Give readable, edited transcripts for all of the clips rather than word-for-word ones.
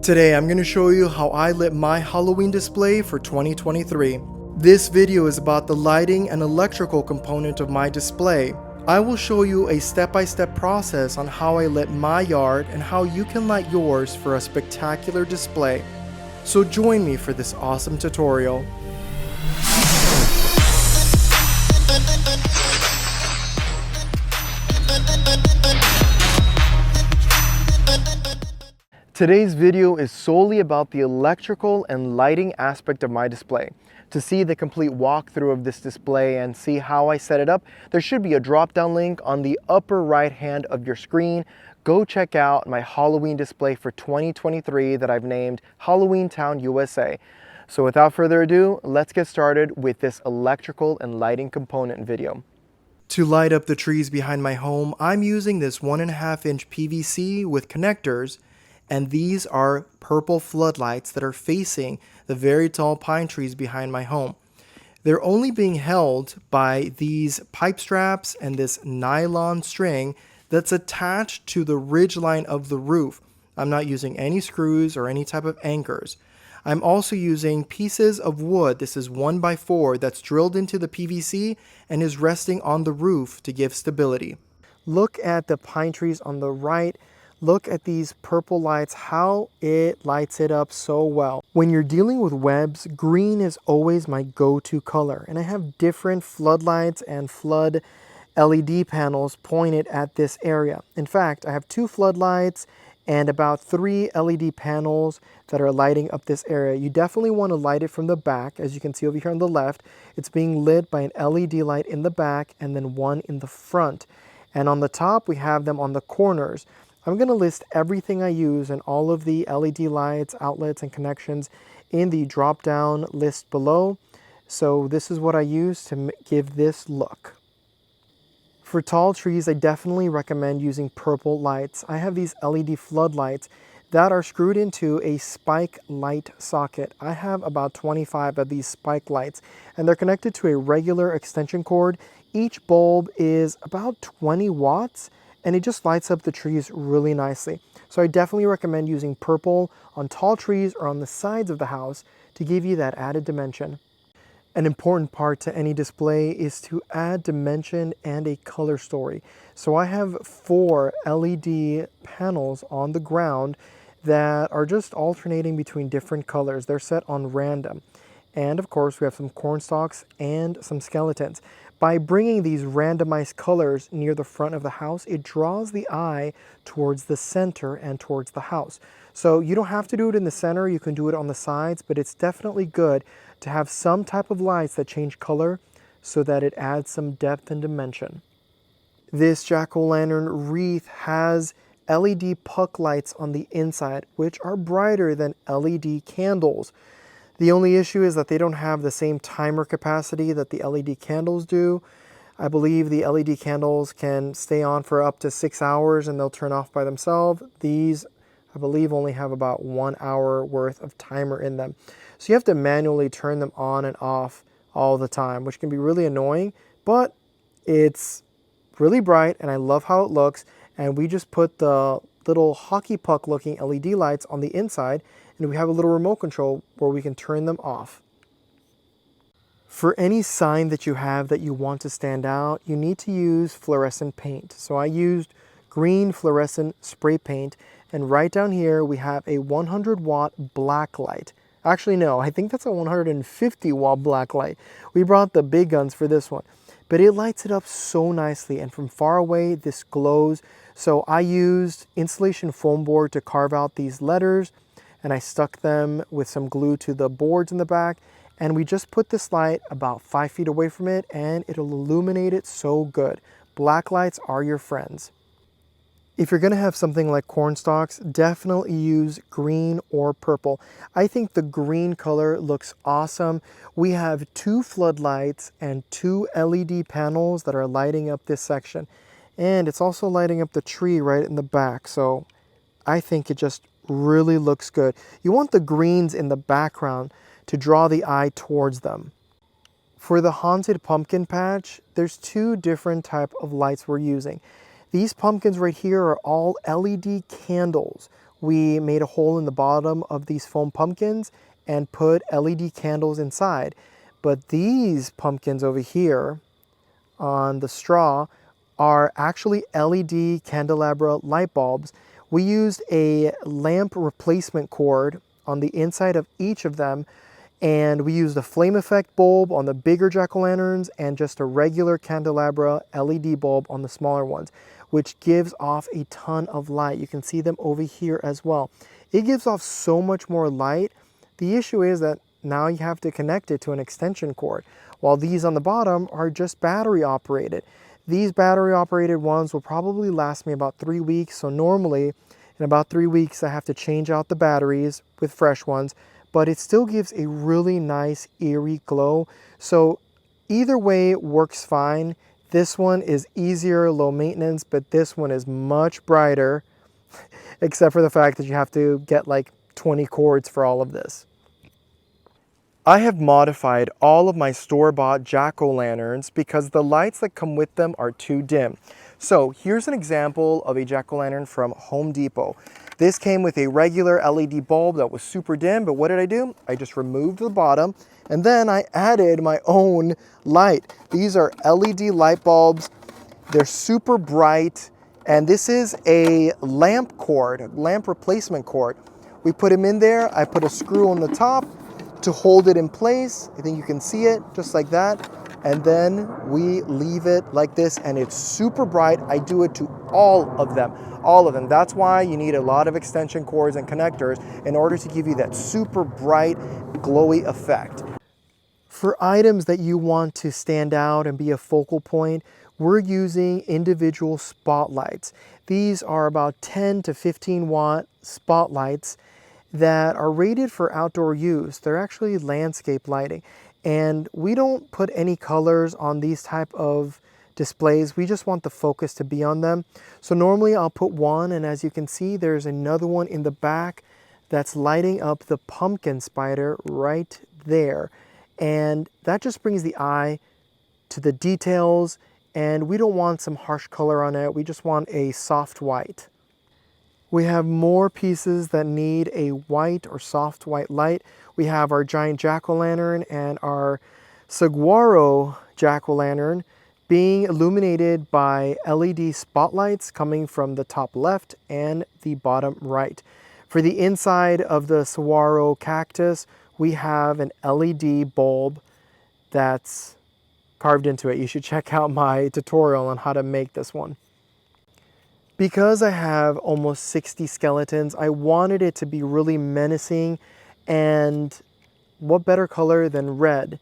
Today I'm going to show you how I lit my Halloween display for 2023. This video is about the lighting and electrical component of my display. I will show you a step-by-step process on how I lit my yard and how you can light yours for a spectacular display. So join me for this awesome tutorial. Today's video is solely about the electrical and lighting aspect of my display. To see the complete walkthrough of this display and see how I set it up, there should be a drop-down link on the upper right hand of your screen. Go check out my Halloween display for 2023 that I've named Halloween Town USA. So without further ado, let's get started with this electrical and lighting component video. To light up the trees behind my home, I'm using this 1.5-inch PVC with connectors. And these are purple floodlights that are facing the very tall pine trees behind my home. They're only being held by these pipe straps and this nylon string that's attached to the ridge line of the roof. I'm not using any screws or any type of anchors. I'm also using pieces of wood. This is 1x4 that's drilled into the PVC and is resting on the roof to give stability. Look at the pine trees on the right. Look at these purple lights, how it lights it up so well. When you're dealing with webs, green is always my go-to color. And I have different floodlights and flood LED panels pointed at this area. In fact, I have 2 floodlights and about 3 LED panels that are lighting up this area. You definitely want to light it from the back. As you can see over here on the left, it's being lit by an LED light in the back and then one in the front. And on the top, we have them on the corners. I'm going to list everything I use and all of the LED lights, outlets, and connections in the drop-down list below. So this is what I use to give this look. For tall trees, I definitely recommend using purple lights. I have these LED floodlights that are screwed into a spike light socket. I have about 25 of these spike lights, and they're connected to a regular extension cord. Each bulb is about 20 watts. And it just lights up the trees really nicely. So I definitely recommend using purple on tall trees or on the sides of the house to give you that added dimension. An important part to any display is to add dimension and a color story. So I have 4 LED panels on the ground that are just alternating between different colors. They're set on random. And of course, we have some corn stalks and some skeletons. By bringing these randomized colors near the front of the house, it draws the eye towards the center and towards the house. So you don't have to do it in the center, you can do it on the sides, but it's definitely good to have some type of lights that change color so that it adds some depth and dimension. This jack-o'-lantern wreath has LED puck lights on the inside, which are brighter than LED candles. The only issue is that they don't have the same timer capacity that the LED candles do. I believe the LED candles can stay on for up to 6 hours and they'll turn off by themselves. These, I believe, only have about 1 hour worth of timer in them. So you have to manually turn them on and off all the time, which can be really annoying, but it's really bright and I love how it looks. And we just put the little hockey puck looking LED lights on the inside, and we have a little remote control where we can turn them off. For any sign that you have that you want to stand out, you need to use fluorescent paint. So I used green fluorescent spray paint, and right down here we have a 100-watt black light. Actually, no, I think that's a 150-watt black light. We brought the big guns for this one. But it lights it up so nicely, and from far away this glows. So I used insulation foam board to carve out these letters, and I stuck them with some glue to the boards in the back, and we just put this light about 5 feet away from it and it'll illuminate it so good. Black lights are your friends. If you're going to have something like corn stalks, definitely use green or purple. I think the green color looks awesome. We have 2 floodlights and 2 LED panels that are lighting up this section. And it's also lighting up the tree right in the back. So I think it just really looks good. You want the greens in the background to draw the eye towards them. For the haunted pumpkin patch, there's 2 different type of lights we're using. These pumpkins right here are all LED candles we made a hole in the bottom of these foam pumpkins and put LED candles inside. But these pumpkins over here on the straw are actually LED candelabra light bulbs. We used a lamp replacement cord on the inside of each of them, and we used a flame effect bulb on the bigger jack-o'-lanterns and just a regular candelabra LED bulb on the smaller ones, which gives off a ton of light. You can see them over here as well. It gives off so much more light. The issue is that now you have to connect it to an extension cord, while these on the bottom are just battery operated. These battery operated ones will probably last me about 3 weeks. So normally in about 3 weeks, I have to change out the batteries with fresh ones, but it still gives a really nice eerie glow. So either way works fine. This one is easier, low maintenance, but this one is much brighter, except for the fact that you have to get like 20 cords for all of this. I have modified all of my store-bought jack-o'-lanterns because the lights that come with them are too dim. So here's an example of a jack-o'-lantern from Home Depot. This came with a regular LED bulb that was super dim, but what did I do? I just removed the bottom and then I added my own light. These are LED light bulbs. They're super bright, and this is a lamp cord, a lamp replacement cord. We put them in there. I put a screw on the top to hold it in place. I think you can see it just like that. And then we leave it like this, and it's super bright. I do it to all of them. That's why you need a lot of extension cords and connectors in order to give you that super bright, glowy effect. For items that you want to stand out and be a focal point, we're using individual spotlights. These are about 10 to 15 watt spotlights that are rated for outdoor use. They're actually landscape lighting, and we don't put any colors on these type of displays. We just want the focus to be on them. So normally I'll put one, and as you can see, there's another one in the back that's lighting up the pumpkin spider right there. And that just brings the eye to the details, and we don't want some harsh color on it. We just want a soft white. We have more pieces that need a white or soft white light. We have our giant jack-o'-lantern and our saguaro jack-o'-lantern being illuminated by LED spotlights coming from the top left and the bottom right. For the inside of the saguaro cactus, we have an LED bulb that's carved into it. You should check out my tutorial on how to make this one. Because I have almost 60 skeletons, I wanted it to be really menacing, and what better color than red?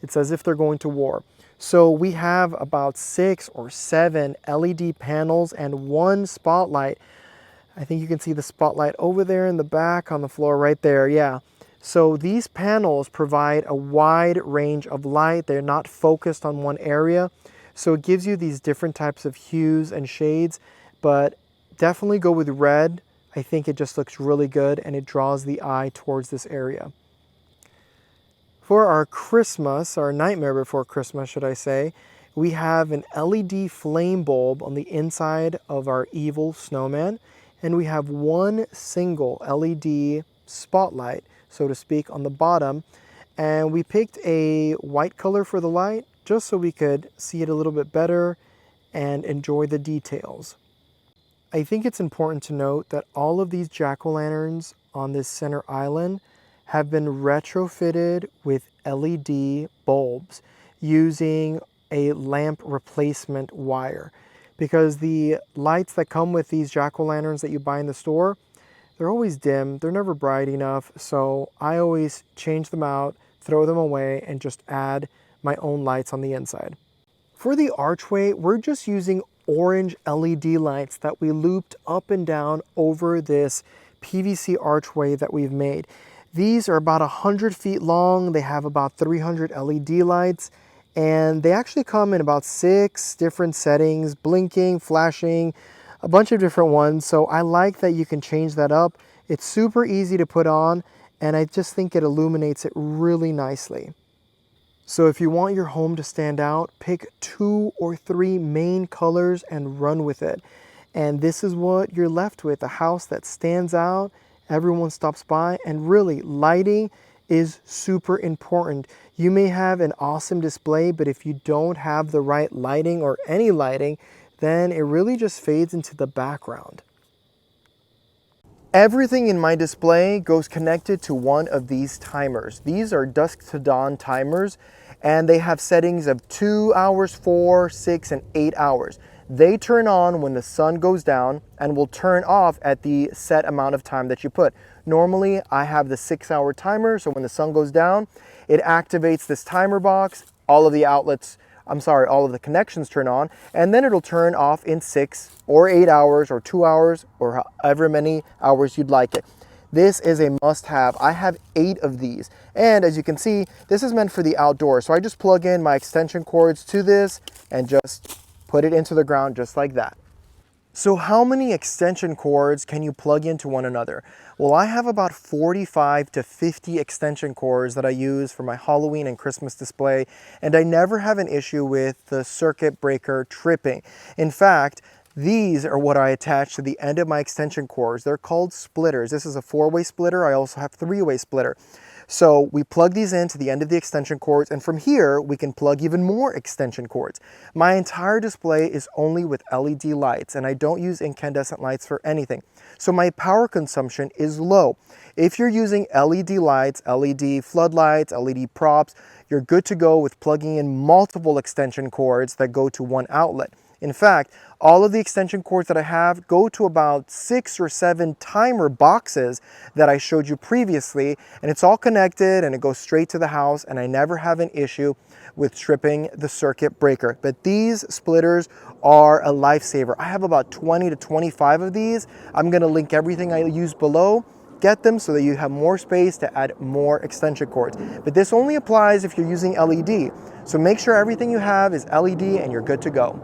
It's as if they're going to war. So we have about 6 or 7 LED panels and one spotlight. I think you can see the spotlight over there in the back on the floor right there, yeah. So these panels provide a wide range of light. They're not focused on one area. So it gives you these different types of hues and shades. But definitely go with red. I think it just looks really good and it draws the eye towards this area. For our Christmas, our Nightmare Before Christmas, should I say, we have an LED flame bulb on the inside of our evil snowman, and we have one single LED spotlight, so to speak, on the bottom. And we picked a white color for the light just so we could see it a little bit better and enjoy the details. I think it's important to note that all of these jack-o'-lanterns on this center island have been retrofitted with LED bulbs using a lamp replacement wire, because the lights that come with these jack-o'-lanterns that you buy in the store, they're always dim, they're never bright enough, so I always change them out, throw them away, and just add my own lights on the inside. For the archway, we're just using orange LED lights that we looped up and down over this PVC archway that we've made. These are about 100 feet long. They have about 300 LED lights, and they actually come in about 6 different settings, blinking, flashing, a bunch of different ones. So I like that you can change that up. It's super easy to put on, and I just think it illuminates it really nicely. So if you want your home to stand out, pick 2 or 3 main colors and run with it. And this is what you're left with, a house that stands out, everyone stops by, and really lighting is super important. You may have an awesome display, but if you don't have the right lighting or any lighting, then it really just fades into the background. Everything in my display goes connected to one of these timers. These are dusk to dawn timers, and they have settings of 2 hours, 4, 6, and 8 hours. They turn on when the sun goes down and will turn off at the set amount of time that you put. Normally, I have the 6-hour timer, so when the sun goes down, it activates this timer box, all of the connections turn on, and then it'll turn off in 6 or 8 hours or 2 hours or however many hours you'd like it. This is a must-have. I have 8 of these, and as you can see, this is meant for the outdoors. So I just plug in my extension cords to this and just put it into the ground just like that. So how many extension cords can you plug into one another? Well, I have about 45 to 50 extension cords that I use for my Halloween and Christmas display, and I never have an issue with the circuit breaker tripping. In fact, these are what I attach to the end of my extension cords. They're called splitters. This is a 4-way splitter. I also have 3-way splitter. So we plug these into the end of the extension cords, and from here we can plug even more extension cords. My entire display is only with LED lights, and I don't use incandescent lights for anything. So my power consumption is low. If you're using LED lights, LED floodlights, LED props, you're good to go with plugging in multiple extension cords that go to one outlet. In fact, all of the extension cords that I have go to about 6 or 7 timer boxes that I showed you previously, and it's all connected and it goes straight to the house, and I never have an issue with tripping the circuit breaker. But these splitters are a lifesaver. I have about 20 to 25 of these. I'm going to link everything I use below. Get them so that you have more space to add more extension cords. But this only applies if you're using LED. So make sure everything you have is LED and you're good to go.